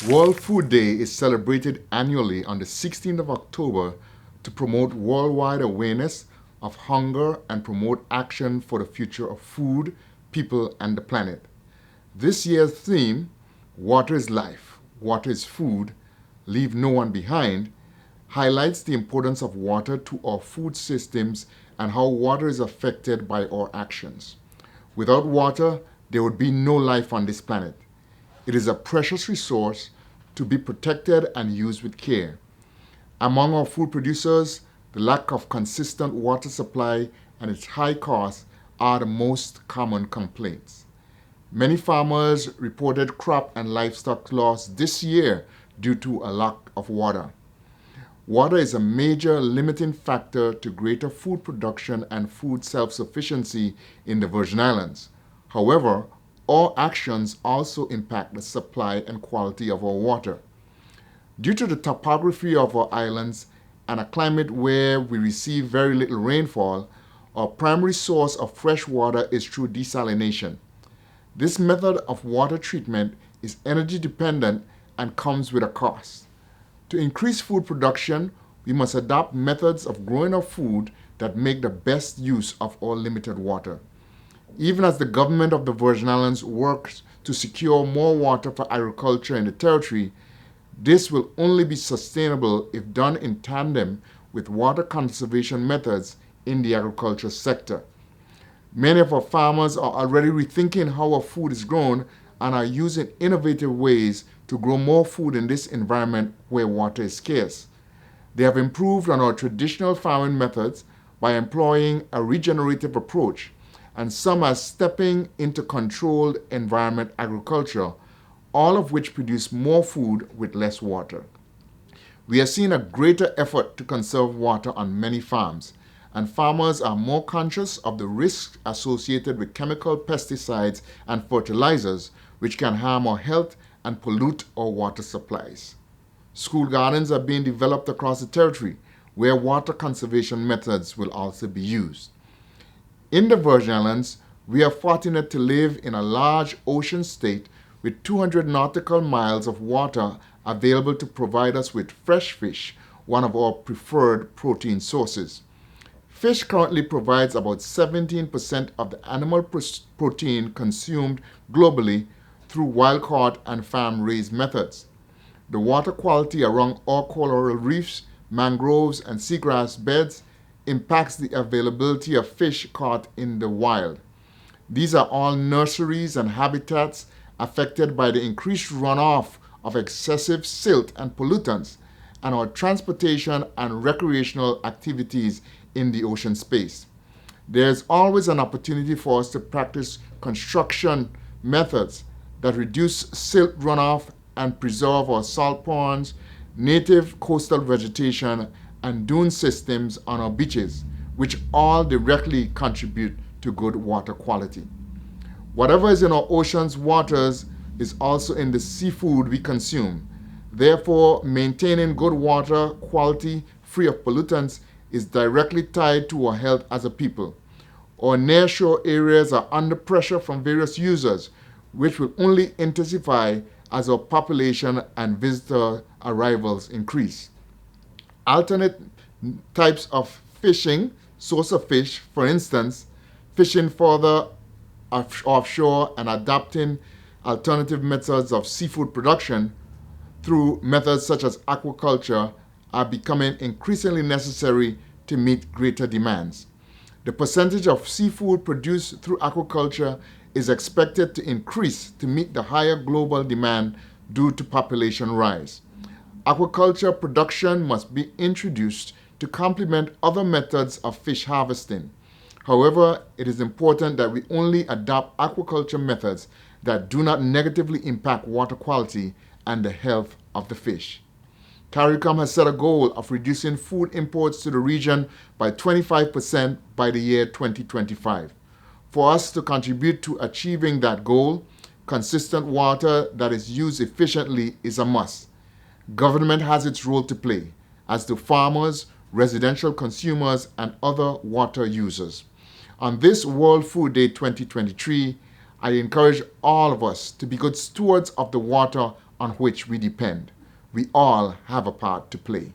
World Food Day is celebrated annually on the 16th of October to promote worldwide awareness of hunger and promote action for the future of food, people, and the planet. This year's theme, Water is Life, Water is Food, Leave No One Behind, highlights the importance of water to our food systems and how water is affected by our actions. Without water, there would be no life on this planet. It is a precious resource to be protected and used with care. Among our food producers, the lack of consistent water supply and its high cost are the most common complaints. Many farmers reported crop and livestock loss this year due to a lack of water. Water is a major limiting factor to greater food production and food self-sufficiency in the Virgin Islands. However, all actions also impact the supply and quality of our water. Due to the topography of our islands and a climate where we receive very little rainfall, our primary source of fresh water is through desalination. This method of water treatment is energy dependent and comes with a cost. To increase food production, we must adopt methods of growing our food that make the best use of our limited water. Even as the government of the Virgin Islands works to secure more water for agriculture in the territory, this will only be sustainable if done in tandem with water conservation methods in the agriculture sector. Many of our farmers are already rethinking how our food is grown and are using innovative ways to grow more food in this environment where water is scarce. They have improved on our traditional farming methods by employing a regenerative approach, and some are stepping into controlled environment agriculture, all of which produce more food with less water. We are seeing a greater effort to conserve water on many farms, and farmers are more conscious of the risks associated with chemical pesticides and fertilizers, which can harm our health and pollute our water supplies. School gardens are being developed across the territory, where water conservation methods will also be used. In the Virgin Islands, we are fortunate to live in a large ocean state with 200 nautical miles of water available to provide us with fresh fish, one of our preferred protein sources. Fish currently provides about 17% of the animal protein consumed globally through wild-caught and farm-raised methods. The water quality around our coral reefs, mangroves, and seagrass beds impacts the availability of fish caught in the wild. These are all nurseries and habitats affected by the increased runoff of excessive silt and pollutants and our transportation and recreational activities in the ocean space. There is always an opportunity for us to practice construction methods that reduce silt runoff and preserve our salt ponds, native coastal vegetation, and dune systems on our beaches, which all directly contribute to good water quality. Whatever is in our oceans' waters is also in the seafood we consume. Therefore, maintaining good water quality free of pollutants is directly tied to our health as a people. Our nearshore areas are under pressure from various users, which will only intensify as our population and visitor arrivals increase. Alternate types of fishing, source of fish, for instance, fishing further offshore and adapting alternative methods of seafood production through methods such as aquaculture are becoming increasingly necessary to meet greater demands. The percentage of seafood produced through aquaculture is expected to increase to meet the higher global demand due to population rise. Aquaculture production must be introduced to complement other methods of fish harvesting. However, it is important that we only adopt aquaculture methods that do not negatively impact water quality and the health of the fish. CARICOM has set a goal of reducing food imports to the region by 25% by the year 2025. For us to contribute to achieving that goal, consistent water that is used efficiently is a must. Government has its role to play, as do farmers, residential consumers, and other water users. On this World Food Day 2023, I encourage all of us to be good stewards of the water on which we depend. We all have a part to play.